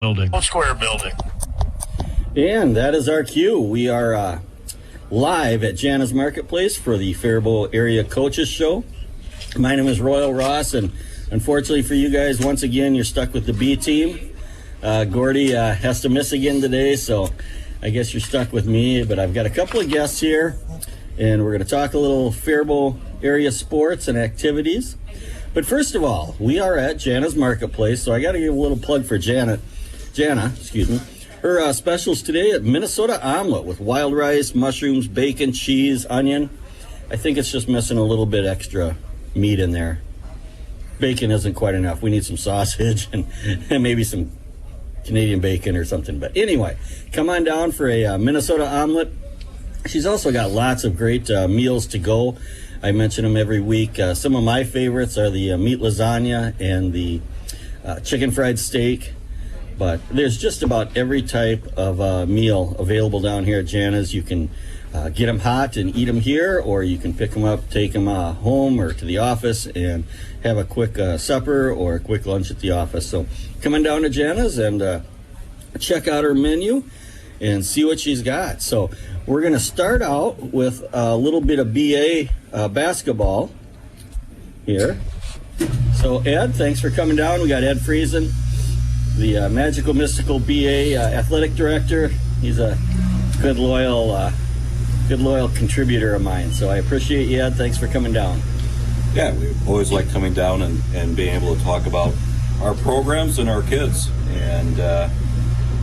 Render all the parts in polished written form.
Building. Square building. And that is our cue. We are live at Jana's Marketplace for the Faribault Area Coaches Show. My name is Royal Ross, and unfortunately for you guys, once again, you're stuck with the B team. Gordy has to miss again today, so I guess you're stuck with me. But I've got a couple of guests here, and we're going to talk a little Faribault area sports and activities. But first of all, we are at Jana's Marketplace, so I got to give a little plug for Jana, excuse me. Her specials today at Minnesota omelet with wild rice, mushrooms, bacon, cheese, onion. I think it's just missing a little bit extra meat in there. Bacon isn't quite enough. We need some sausage and maybe some Canadian bacon or something. But anyway, come on down for a Minnesota omelet. She's also got lots of great meals to go. I mention them every week. Some of my favorites are the meat lasagna and the chicken fried steak. But there's just about every type of meal available down here at Jana's. You can get them hot and eat them here, or you can pick them up, take them home or to the office and have a quick supper or a quick lunch at the office. So come on down to Jana's and check out her menu and see what she's got. So we're going to start out with a little bit of BA basketball here. So Ed, thanks for coming down. We got Ed Friesen, the magical, mystical BA athletic director. He's a good loyal contributor of mine. So I appreciate you, Ed. Thanks for coming down. Yeah, we always like coming down and being able to talk about our programs and our kids. And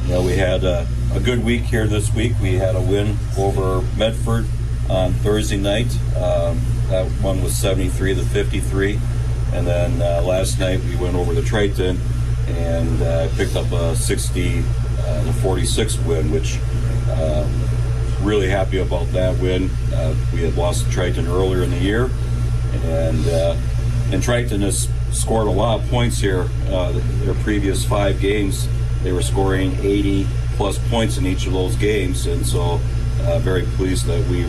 we had a good week here this week. We had a win over Medford on Thursday night. That one was 73-53. And then last night we went over to Triton and picked up a 60-46 win, which really happy about that win. We had lost to Triton earlier in the year, and Triton has scored a lot of points here. Their previous 5 games, they were scoring 80-plus points in each of those games, and so very pleased that we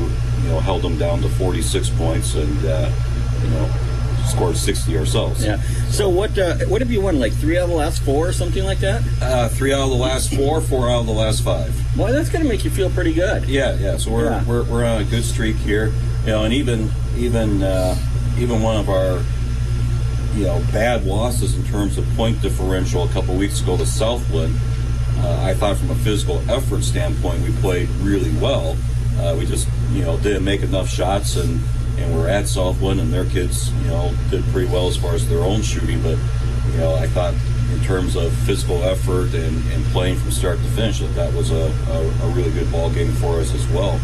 held them down to 46 points and scored 60 ourselves. Yeah. So what have you won? Like 3 out of the last 4 or something like that? 3 out of the last 4, 4 out of the last 5. Well, that's going to make you feel pretty good. Yeah. So we're on a good streak here. And even one of our bad losses in terms of point differential a couple weeks ago to Southland, I thought from a physical effort standpoint we played really well. We just didn't make enough shots, and we're at Southland, and their kids, did pretty well as far as their own shooting. But, I thought in terms of physical effort and playing from start to finish, that was a really good ball game for us as well,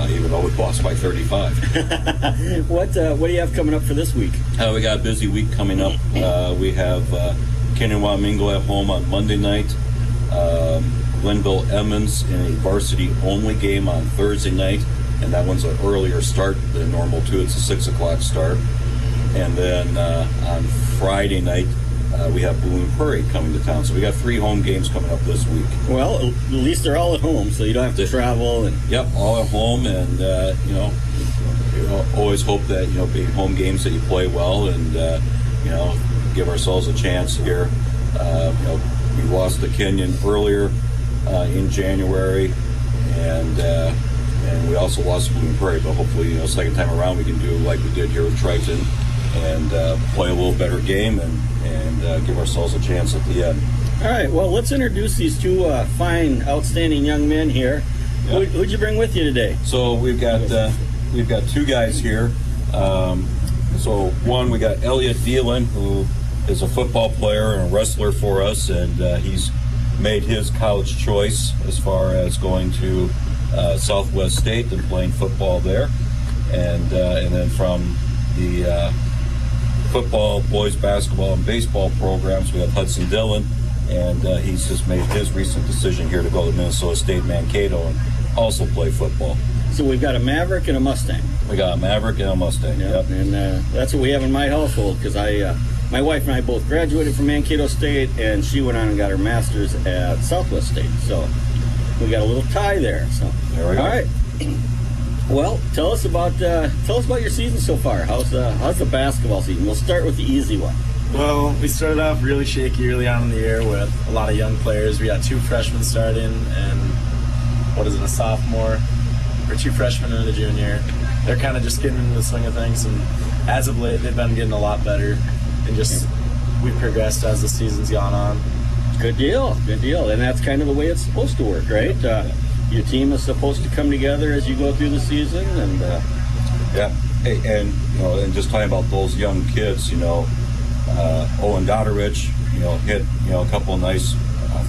even though we lost by 35. What do you have coming up for this week? We got a busy week coming up. We have Kennewamingo at home on Monday night. Glenville Emmons in a varsity-only game on Thursday night. And that one's an earlier start than normal, too. It's a 6 o'clock start. And then on Friday night, we have Blooming Prairie coming to town. So we got 3 home games coming up this week. Well, at least they're all at home, so you don't have to travel. Yep, all at home. And, always hope that, being home games that you play well and, give ourselves a chance here. We lost to Kenyon earlier in January. And we also lost to Blooming Prairie, but hopefully, second time around we can do like we did here with Triton and play a little better game and give ourselves a chance at the end. All right, well, let's introduce these 2 fine, outstanding young men here. Yep. Who'd you bring with you today? So we've got 2 guys here. So one, we got Elliot Dielan, who is a football player and a wrestler for us, and he's made his college choice as far as going to Southwest State and playing football there, and then from the football, boys basketball, and baseball programs, we have Hudson Dillon, and he's just made his recent decision here to go to Minnesota State Mankato and also play football. So we've got a Maverick and a Mustang. We got a Maverick and a Mustang. Yep. And that's what we have in my household, because my wife and I both graduated from Mankato State, and she went on and got her master's at Southwest State. So we got a little tie there. So there we go. All right. Well, tell us about your season so far. How's the basketball season? We'll start with the easy one. Well, we started off really shaky early on in the year with a lot of young players. We got 2 freshmen starting and a sophomore, or 2 freshmen and a junior. They're kind of just getting into the swing of things, and as of late, they've been getting a lot better, and just we've progressed as the season's gone on. Good deal, and that's kind of the way it's supposed to work, right? Your team is supposed to come together as you go through the season, and Yeah, hey, and and just talking about those young kids, Owen Dotterich, hit a couple of nice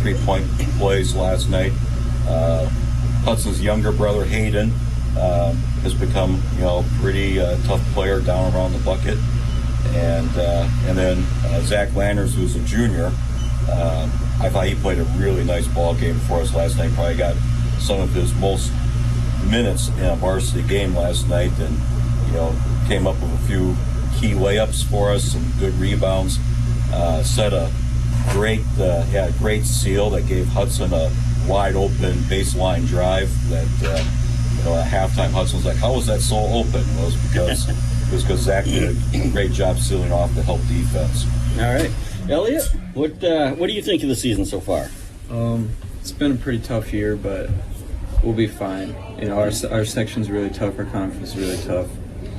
3-point plays last night. Hudson's younger brother Hayden has become pretty tough player down around the bucket, and then Zach Landers, who's a junior. I thought he played a really nice ball game for us last night. Probably got some of his most minutes in a varsity game last night, and came up with a few key layups for us, some good rebounds. Set a great seal that gave Hudson a wide open baseline drive that at halftime Hudson was like, "How was that so open?" It was because Zach did a great job sealing off to help defense. all right. Elliot, what do you think of the season so far? It's been a pretty tough year, but we'll be fine. Our section's really tough. Our conference is really tough.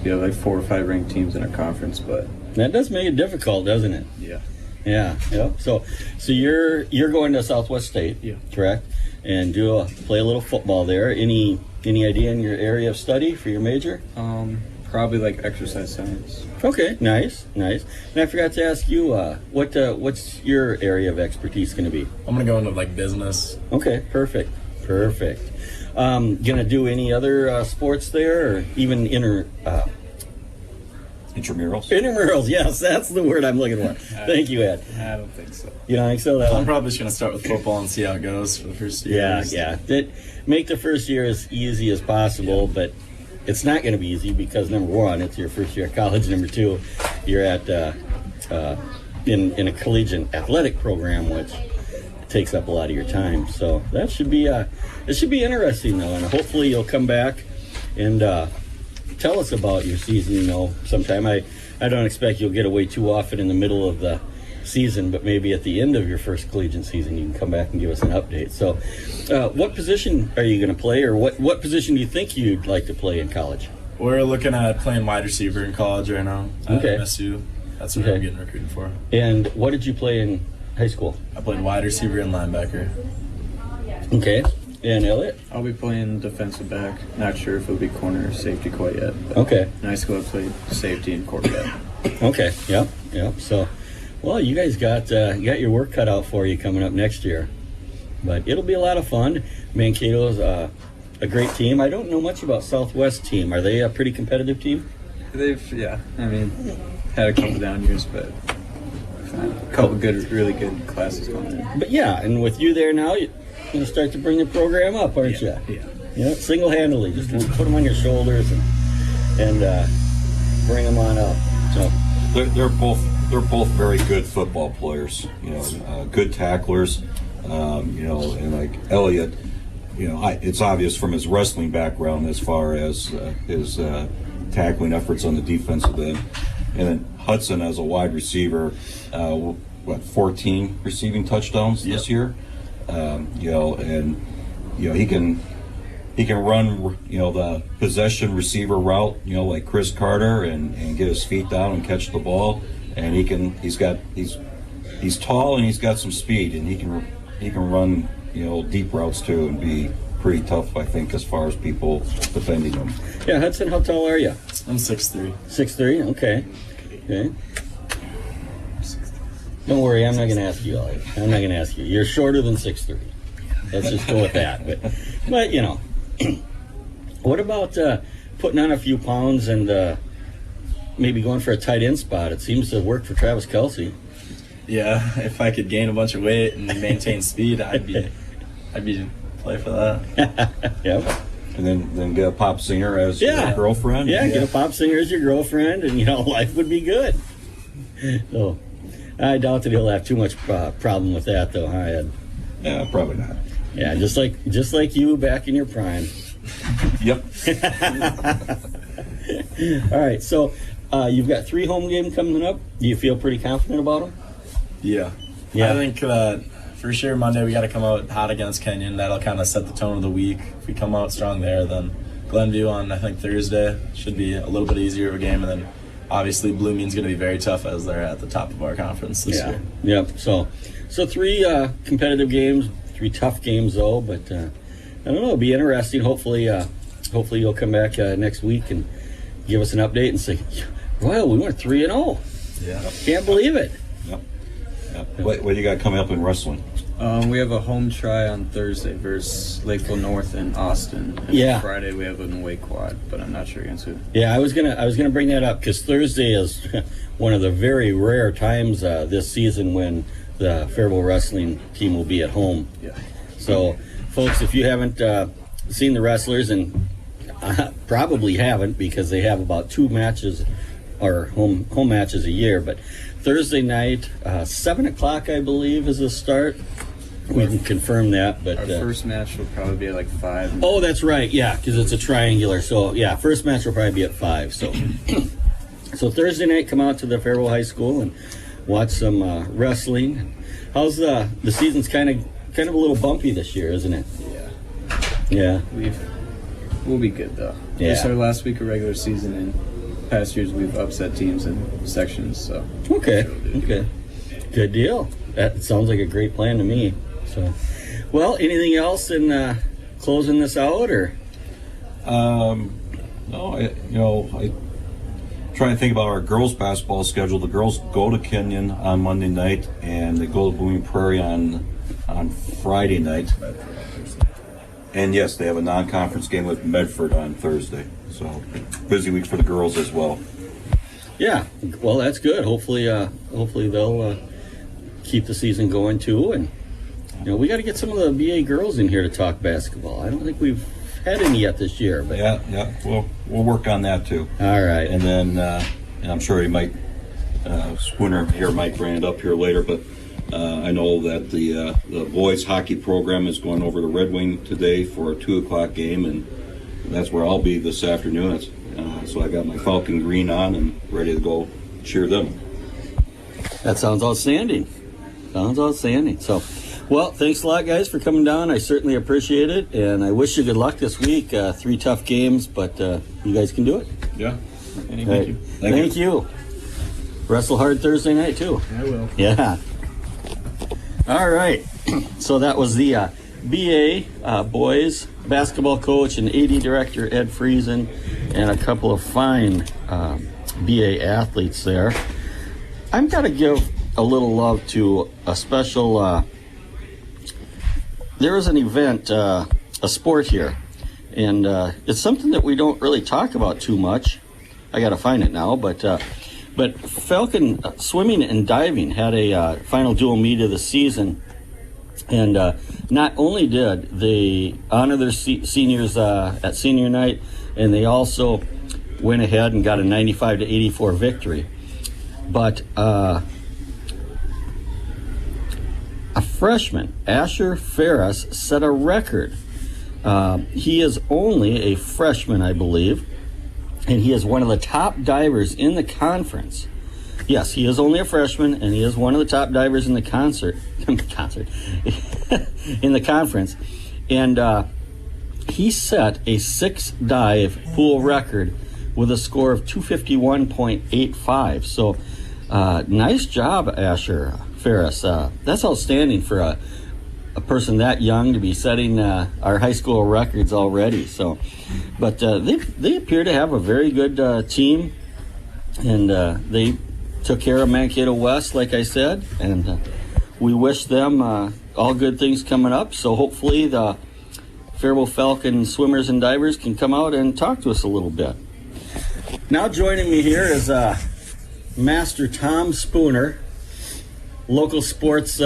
We have like 4 or 5 ranked teams in our conference, but That does make it difficult, doesn't it? yeah. Yeah. So you're going to Southwest State, Yeah. correct? And play a little football there. Any idea in your area of study for your major? Probably like exercise science. Okay, nice. And I forgot to ask you, what's your area of expertise going to be? I'm gonna go into like business. Okay, perfect. Gonna do any other sports there, or even Intramurals. intramurals? Yes, that's the word I'm looking for. Thank you, Ed. I don't think so. You don't think so? That I'm one? probably just gonna start with football and see how it goes for the first year. Yeah. Make the first year as easy as possible, but it's not going to be easy because number 1, it's your first year of college. Number 2, you're at in a collegiate athletic program, which takes up a lot of your time. So that should be it should be interesting though, and hopefully you'll come back and tell us about your season. Sometime I don't expect you'll get away too often in the middle of the season, but maybe at the end of your first collegiate season you can come back and give us an update. So what position are you going to play, or what position do you think you'd like to play in college? We're looking at playing wide receiver in college right now at Okay. MSU. That's what Okay. I'm getting recruited for. And what did you play in high school? I played wide receiver and linebacker. Okay. And Elliot? I'll be playing defensive back. Not sure if it'll be corner or safety quite yet. But Okay. in high school, I played safety and quarterback. Okay. Yep. So, well, you guys got your work cut out for you coming up next year, but it'll be a lot of fun. Mankato's a great team. I don't know much about Southwest team. Are they a pretty competitive team? Had a couple down years, but a couple really good classes going there. But yeah, and with you there now, you're going to start to bring the program up, aren't you? Yeah. Single-handedly, just put them on your shoulders and bring them on up. So They're both very good football players. Good tacklers. And like Elliot, it's obvious from his wrestling background as far as his tackling efforts on the defensive end. And then Hudson as a wide receiver, 14 receiving touchdowns this year. He can run, the possession receiver route, like Chris Carter, and get his feet down and catch the ball. And he's tall and he's got some speed, and he can run, deep routes too, and be pretty tough, I think, as far as people defending him. yeah, Hudson, how tall are you? I'm 6'3". 6'3". Okay. Don't worry, I'm not going to ask you, Elliot. I'm not going to ask you. You're shorter than 6'3". Let's just go with that. But what about putting on a few pounds and maybe going for a tight end spot? It seems to work for Travis Kelsey. Yeah, if I could gain a bunch of weight and maintain speed, I'd be play for that. Yep. And then get a pop singer as your girlfriend. Yeah, get a pop singer as your girlfriend, and life would be good. So I doubt that he'll have too much problem with that, though, huh, Ed? Yeah, probably not. Yeah, just like you back in your prime. Yep. All right, so You've got 3 home games coming up. Do you feel pretty confident about them? Yeah. I think for sure Monday we got to come out hot against Kenyon. That'll kind of set the tone of the week. If we come out strong there, then Glenview on, I think, Thursday should be a little bit easier of a game. And then obviously Blooming's going to be very tough as they're at the top of our conference this year. Yep. So 3 competitive games, 3 tough games though. But I don't know. It'll be interesting. Hopefully you'll come back next week and give us an update and say, Royal, we went 3-0. Yeah. Can't believe it. Yep. What do you got coming up in wrestling? We have a home try on Thursday versus Lakeville North and Austin. And Yeah. Friday we have an away quad, but I'm not sure against who. Yeah, I was gonna bring that up because Thursday is one of the very rare times this season when the Faribault wrestling team will be at home. Yeah. So, folks, if you haven't seen the wrestlers, and probably haven't because they have about 2 matches or home matches a year, but Thursday night, 7 o'clock, I believe, is the start. We can confirm that, but Our first match will probably be at like 5. oh, that's right, yeah, because it's a triangular. So yeah, first match will probably be at 5. So, so Thursday night, come out to the Faribault High School and watch some wrestling. How's the season's kind of a little bumpy this year, isn't it? Yeah. Yeah. We'll be good though. Yeah. It's our last week of regular season, and past years we've upset teams in sections. So Okay. Good deal. That sounds like a great plan to me. So, well, anything else in closing this out, or? No, I try and think about our girls' basketball schedule. The girls go to Kenyon on Monday night, and they go to Blooming Prairie on Friday night. And yes, they have a non-conference game with Medford on Thursday. So busy week for the girls as well. Yeah, well, that's good. Hopefully they'll keep the season going too. And we got to get some of the BA girls in here to talk basketball. I don't think we've had any yet this year. But Yeah. We'll work on that too. All right. And then, and I'm sure he might, Spooner here might bring it up here later, but I know that the boys hockey program is going over to Red Wing today for a 2:00 game, and that's where I'll be this afternoon. So I got my Falcon green on and ready to go cheer them. That sounds outstanding. So, well, thanks a lot, guys, for coming down. I certainly appreciate it, and I wish you good luck this week. 3 tough games, but you guys can do it. Yeah. thank you. Thank you. Wrestle hard Thursday night, too. I will. Yeah. All right. So that was the BA boys basketball coach and AD director Ed Friesen, and a couple of fine BA athletes there. I've got to give a little love to a special. There is an event, a sport here, and it's something that we don't really talk about too much. I got to find it now, but Falcon swimming and diving had a final dual meet of the season, and not only did they honor their seniors at senior night, and they also went ahead and got a 95-84 victory. But a freshman, Asher Ferris, set a record. He is only a freshman, I believe, and he is one of the top divers in the conference. Yes, he is only a freshman, and he is one of the top divers in the in the conference. And he set a 6-dive pool record with a score of 251.85. So, nice job, Asher Ferris. That's outstanding for a person that young to be setting our high school records already. So, but they appear to have a very good team, and they took care of Mankato West, like I said, and we wish them all good things coming up. So hopefully the Faribault Falcon swimmers and divers can come out and talk to us a little bit. Now joining me here is Master Tom Spooner, local sports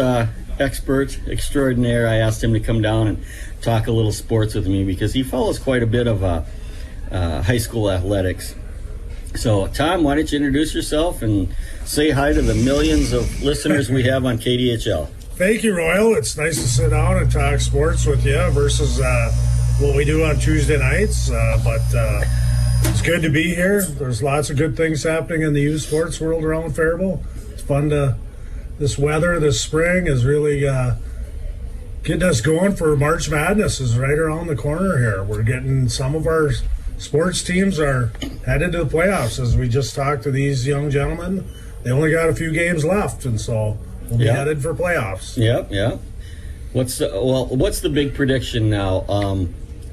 expert extraordinaire. I asked him to come down and talk a little sports with me because he follows quite a bit of high school athletics. So, Tom, why don't you introduce yourself and say hi to the millions of listeners we have on KDHL. Thank you, Royal. It's nice to sit down and talk sports with you versus what we do on Tuesday nights. But It's good to be here. There's lots of good things happening in the youth sports world around Faribault. It's fun to. This weather this spring is really getting us going for March Madness. Is right around the corner here. We're getting some of our sports teams are headed to the playoffs. As we just talked to these young gentlemen, they only got a few games left, and so we'll be headed for playoffs. Yep. What's the big prediction now?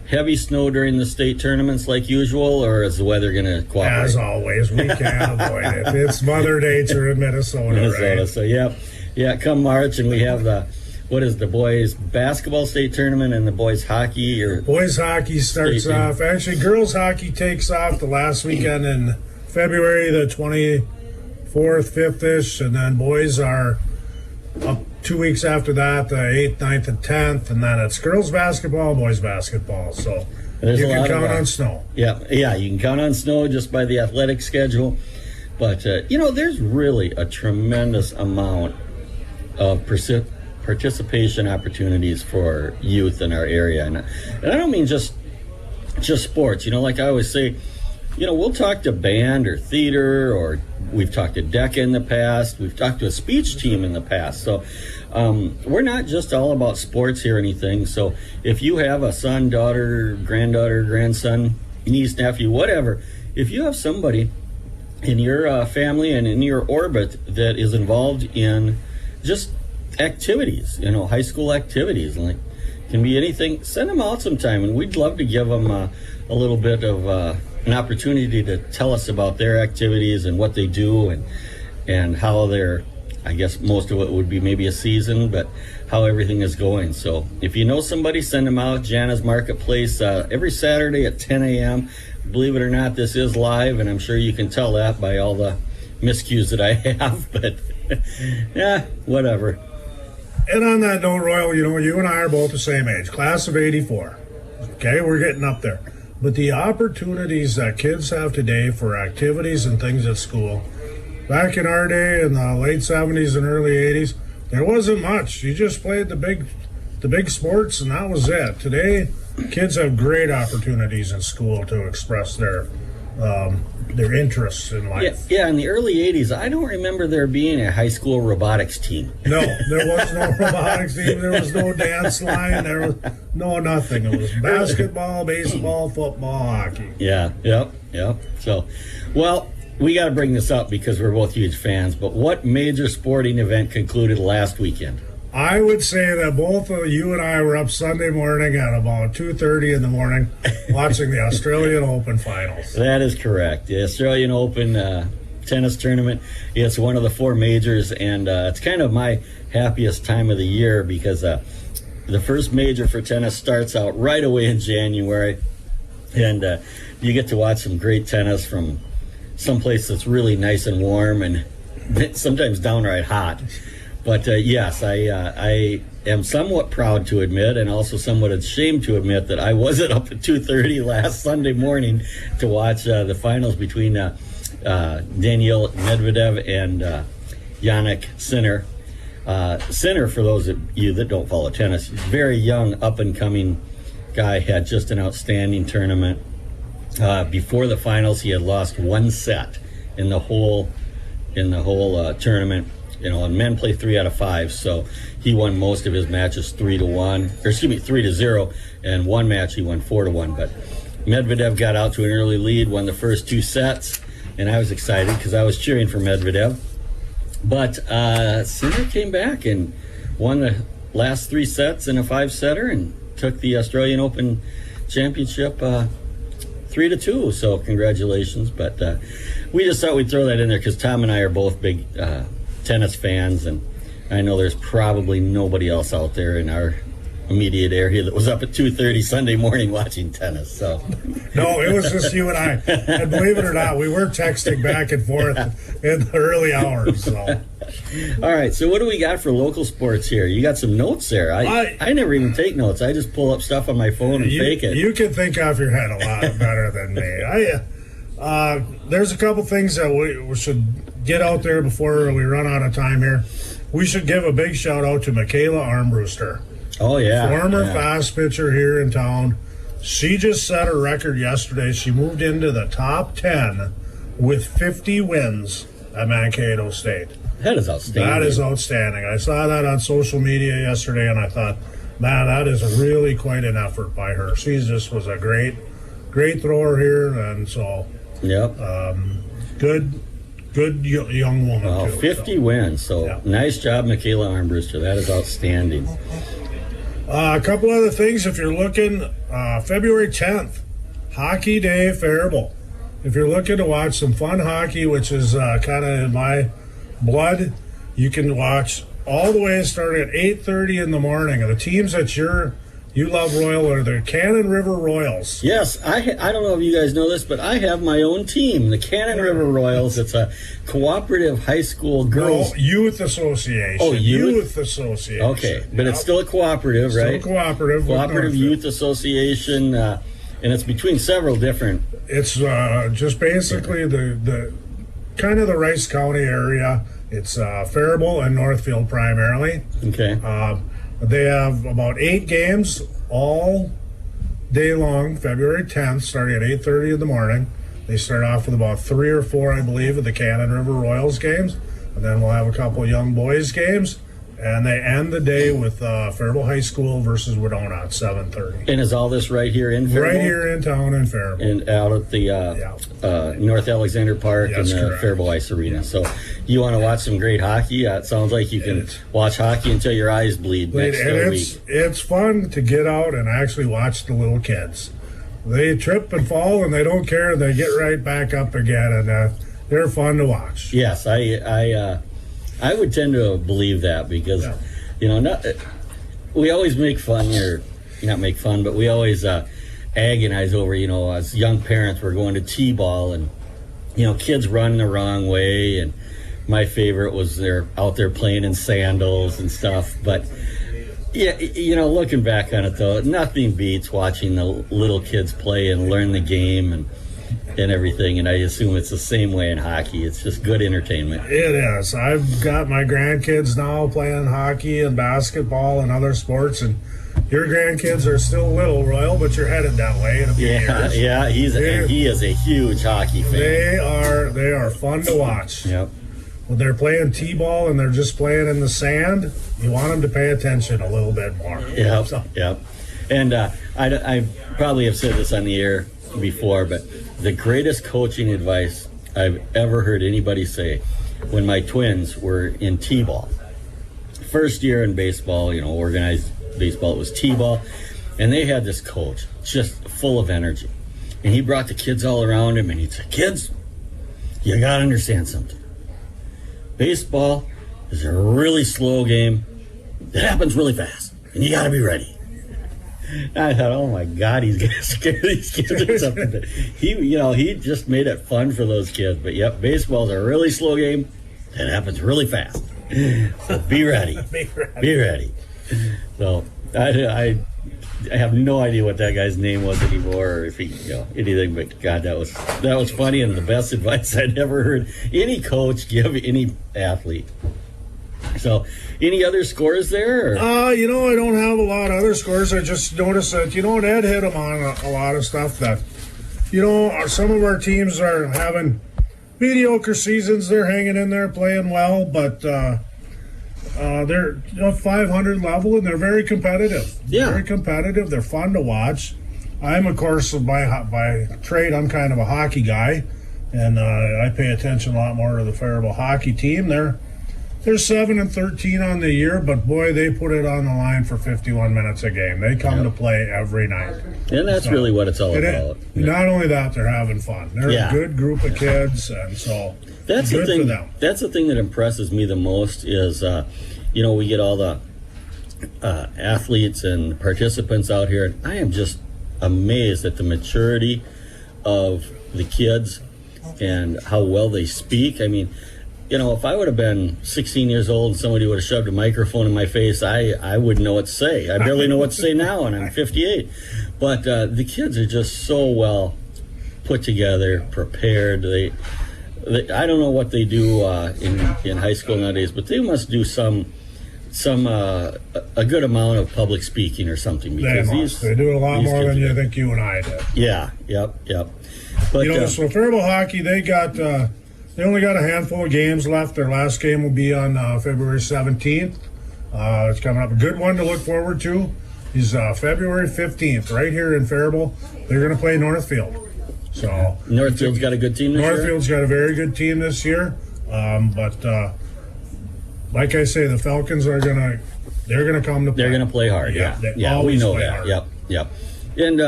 Heavy snow during the state tournaments like usual, or is the weather going to cooperate? As always, we can't avoid it. It's Mother Nature in Minnesota, right? So come March, and we have the boys basketball state tournament and the boys hockey. Boys hockey starts off. Actually, girls hockey takes off the last weekend in February, the 24th, 5th-ish, and then boys are up 2 weeks after that, the 8th, 9th, and 10th, and then it's girls basketball, boys basketball. So you can count on snow. Yeah, you can count on snow just by the athletic schedule. But, there's really a tremendous amount of participation opportunities for youth in our area. And I don't mean just sports. Like I always say, we'll talk to band or theater, or we've talked to DECA in the past. We've talked to a speech team in the past. So we're not just all about sports here or anything. So if you have a son, daughter, granddaughter, grandson, niece, nephew, whatever, if you have somebody in your family and in your orbit that is involved in just activities, high school activities, like can be anything, send them out sometime, and we'd love to give them a little bit of an opportunity to tell us about their activities and what they do and how they're, I guess most of it would be maybe a season, but how everything is going. So if you know somebody, send them out. Jana's Marketplace every Saturday at 10 a.m. Believe it or not, this is live, and I'm sure you can tell that by all the miscues that I have, but yeah, whatever. And on that note, Royal, you and I are both the same age, class of 84. Okay, we're getting up there. But the opportunities that kids have today for activities and things at school, back in our day in the late 70s and early 80s, there wasn't much. You just played the big sports, and that was it. Today, kids have great opportunities in school to express their interests in life. Yeah, in the early 80s, I don't remember there being a high school robotics team. No, there was no robotics team. There was no dance line. There was nothing. It was basketball, baseball, football, hockey. Yep. So, well, we got to bring this up because we're both huge fans, but what major sporting event concluded last weekend? I would say that both of you and I were up Sunday morning at about 2:30 in the morning watching the Australian Open finals. That is correct. The Australian Open tennis tournament. It's one of the four majors, and it's kind of my happiest time of the year because the first major for tennis starts out right away in January, and you get to watch some great tennis from someplace that's really nice and warm and sometimes downright hot. But yes, I am somewhat proud to admit, and also somewhat ashamed to admit, that I wasn't up at 2:30 last Sunday morning to watch the finals between Daniil Medvedev and Yannick Sinner. Sinner, for those of you that don't follow tennis, very young, up-and-coming guy, had just an outstanding tournament. Before the finals, he had lost one set in the whole tournament. And men play 3 out of 5, so he won most of his matches 3-0, and one match he won 4-1. But Medvedev got out to an early lead, won the first 2 sets, and I was excited because I was cheering for Medvedev. But Sinner came back and won the last 3 sets in a 5-setter and took the Australian Open Championship 3-2. So congratulations. But we just thought we'd throw that in there because Tom and I are both big tennis fans, and I know there's probably nobody else out there in our immediate area that was up at 2:30 Sunday morning watching tennis. So no, it was just you and I. And believe it or not, we were texting back and forth in the early hours. So. All right, so what do we got for local sports here? You got some notes there. I never even take notes. I just pull up stuff on my phone and fake it. You can think off your head a lot better than me. There's a couple things that we should get out there before we run out of time here. We should give a big shout out to Michaela Armbruster. Oh, yeah. Former fast pitcher here in town. She just set a record yesterday. She moved into the top 10 with 50 wins at Mankato State. That is outstanding. That is outstanding. I saw that on social media yesterday, and I thought, man, that is really quite an effort by her. She just was a great thrower here, and so Yep. good young woman. Wow, too, 50 so. wins. So Yeah. nice job, Michaela Armbruster. That is outstanding. A couple other things, if you're looking, February 10th, Hockey Day, Faribault. If you're looking to watch some fun hockey, which is kind of in my blood, you can watch all the way starting at 8:30 in the morning. And the teams that you love, Royal, are the Cannon River Royals. Yes, I don't know if you guys know this, but I have my own team, the Cannon River Royals. It's a cooperative high school girls. No, Youth Association. Oh, youth? Association. Okay, but it's still a cooperative, right? Still cooperative. with Cooperative Northfield. Youth Association, and it's between several different. It's just basically the kind of the Rice County area. It's Faribault and Northfield primarily. Okay. They have about 8 games all day long, February 10th, starting at 8:30 in the morning. They start off with about 3 or 4, I believe, of the Cannon River Royals games. And then we'll have a couple young boys games. And they end the day with Faribault High School versus Winona at 7:30. And is all this right here in Faribault? Right here in town in Faribault. And out at the North Alexander Park That's and the correct. Faribault Ice Arena. So you want to watch some great hockey? It sounds like you can watch hockey until your eyes bleed next And week. it's fun to get out and actually watch the little kids. They trip and fall and they don't care. They get right back up again, and they're fun to watch. Yes, I would tend to believe that because, we always make fun, or not make fun, but we always agonize over, as young parents, we're going to T-ball and, kids run the wrong way. And my favorite was they're out there playing in sandals and stuff. But, yeah, looking back on it, though, nothing beats watching the little kids play and learn the game and everything, and I assume it's the same way in hockey. It's just good entertainment. It is. I've got my grandkids now playing hockey and basketball and other sports, and your grandkids are still little, Royal, but you're headed that way in a few years. Yeah, he is a huge hockey fan. They are fun to watch. Yep. When they're playing T-ball and they're just playing in the sand, you want them to pay attention a little bit more. Yep. So, Yep. And I probably have said this on the air before, but the greatest coaching advice I've ever heard anybody say when my twins were in T-ball. First year in baseball, organized baseball, it was T-ball, and they had this coach just full of energy. And he brought the kids all around him and he'd say, "Kids, you got to understand something. Baseball is a really slow game. It happens really fast, and you got to be ready." I thought, oh my God, he's going to scare these kids or something. He just made it fun for those kids. But yep, baseball's a really slow game. It happens really fast. So be ready. Be ready. So I have no idea what that guy's name was anymore, or if he, anything. But God, that was funny and the best advice I'd ever heard any coach give any athlete. So, any other scores there? Or? I don't have a lot of other scores. I just noticed that, Ed hit them on a lot of stuff that, some of our teams are having mediocre seasons. They're hanging in there, playing well, but they're 500 level and they're very competitive. Yeah. Very competitive. They're fun to watch. I'm, of course, by trade, I'm kind of a hockey guy, and I pay attention a lot more to the Faribault hockey team. They're 7-13 on the year, but boy, they put it on the line for 51 minutes a game. They come to play every night. And that's really what it's all about. Not only that, they're having fun. They're a good group of kids, and so that's good the thing. for them. That's the thing that impresses me the most is, we get all the athletes and participants out here, and I am just amazed at the maturity of the kids and how well they speak. I mean, if I would have been 16 years old and somebody would have shoved a microphone in my face, I wouldn't know what to say. I barely know what to say now, and I'm 58. But the kids are just so well put together, prepared. I don't know what they do in high school nowadays, but they must do some some a good amount of public speaking or something, because They do a lot these more kids than are you good. think you and I did. Yeah, yep. But So Faribault hockey, they only got a handful of games left. Their last game will be on February 17th. It's coming up. A good one to look forward to is February 15th, right here in Faribault. They're going to play Northfield. So Northfield's got a good team this year. Northfield's got a very good team this year. But like I say, the Falcons they're gonna come to play. They're going to play hard. Yeah, they we always know play that. hard. Yep. And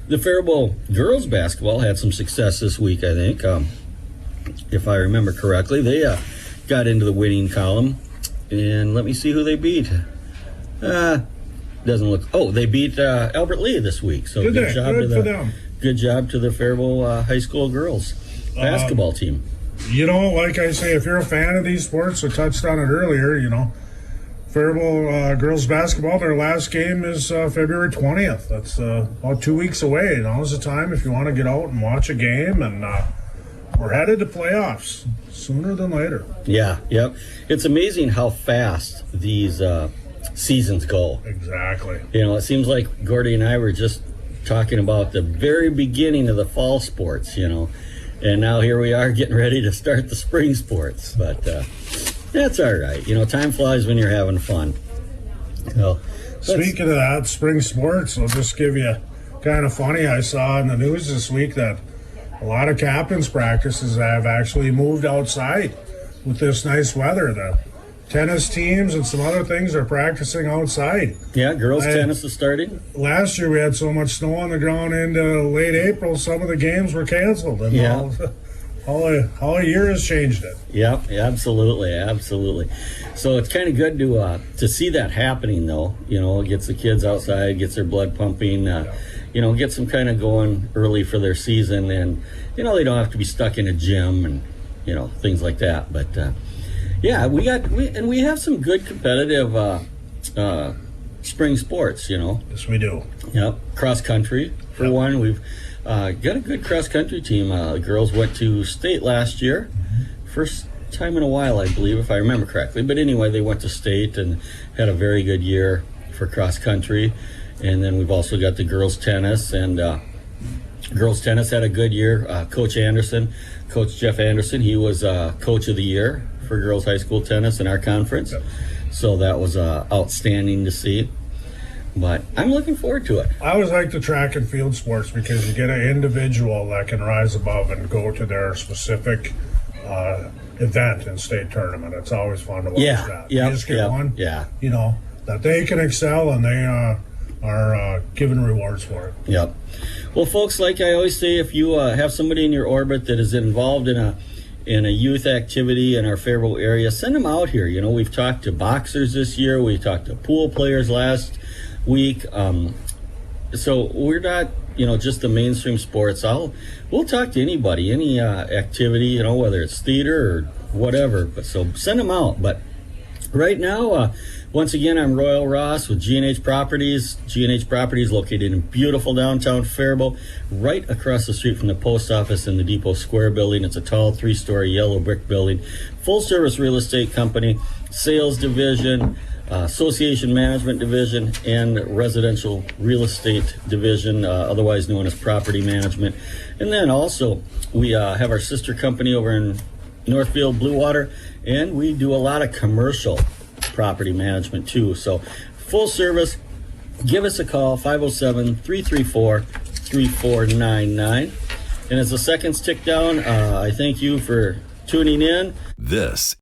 the Faribault girls basketball had some success this week, I think. If I remember correctly, they got into the winning column. And let me see who they beat. Doesn't look. Oh, they beat Albert Lee this week. So Good for them. Good job to the Faribault high school girls basketball team. Like I say, if you're a fan of these sports, I touched on it earlier, Faribault girls basketball, their last game is February 20th. That's about 2 weeks away. Now's the time if you want to get out and watch a game, and we're headed to playoffs sooner than later. Yeah, yep. It's amazing how fast these seasons go. Exactly. It seems like Gordy and I were just talking about the very beginning of the fall sports, and now here we are getting ready to start the spring sports. But that's all right. Time flies when you're having fun. Speaking of that, spring sports, I'll just give you kind of funny. I saw in the news this week that a lot of captains' practices have actually moved outside with this nice weather. The tennis teams and some other things are practicing outside. Yeah, girls tennis is starting. Last year we had so much snow on the ground into late April, some of the games were canceled. And all a year has changed it. Yep, absolutely. So it's kind of good to see that happening, though. It gets the kids outside, gets their blood pumping, gets them kind of going early for their season, and they don't have to be stuck in a gym and things like that. But yeah, we have some good competitive spring sports. Yes, we do. Yep, cross country for one. We've got a good cross country team. The girls went to state last year, first time in a while, I believe, if I remember correctly. But anyway, they went to state and had a very good year for cross country. And then we've also got the girls tennis, and girls tennis had a good year. Coach Jeff Anderson, he was coach of the year for girls high school tennis in our conference. So that was outstanding to see. But I'm looking forward to it. I always like the track and field sports because you get an individual that can rise above and go to their specific event and state tournament. It's always fun to watch that. You just get one, that they can excel, and they are given rewards for it. Yep. Well, folks, like I always say, if you have somebody in your orbit that is involved in a youth activity in our Faribault area, send them out here. We've talked to boxers this year. We talked to pool players last week. So we're not, just the mainstream sports. We'll talk to anybody, any activity, whether it's theater or whatever. But so send them out. But right now, once again, I'm Royal Ross with G&H Properties. G&H Properties located in beautiful downtown Faribault, right across the street from the post office and the Depot Square building. It's a tall 3-story yellow brick building. Full-service real estate company, sales division, association management division, and residential real estate division, otherwise known as property management. And then also we have our sister company over in Northfield, Blue Water, and we do a lot of commercial property management too. So full service. Give us a call, 507-334-3499. And as the seconds tick down, I thank you for tuning in. This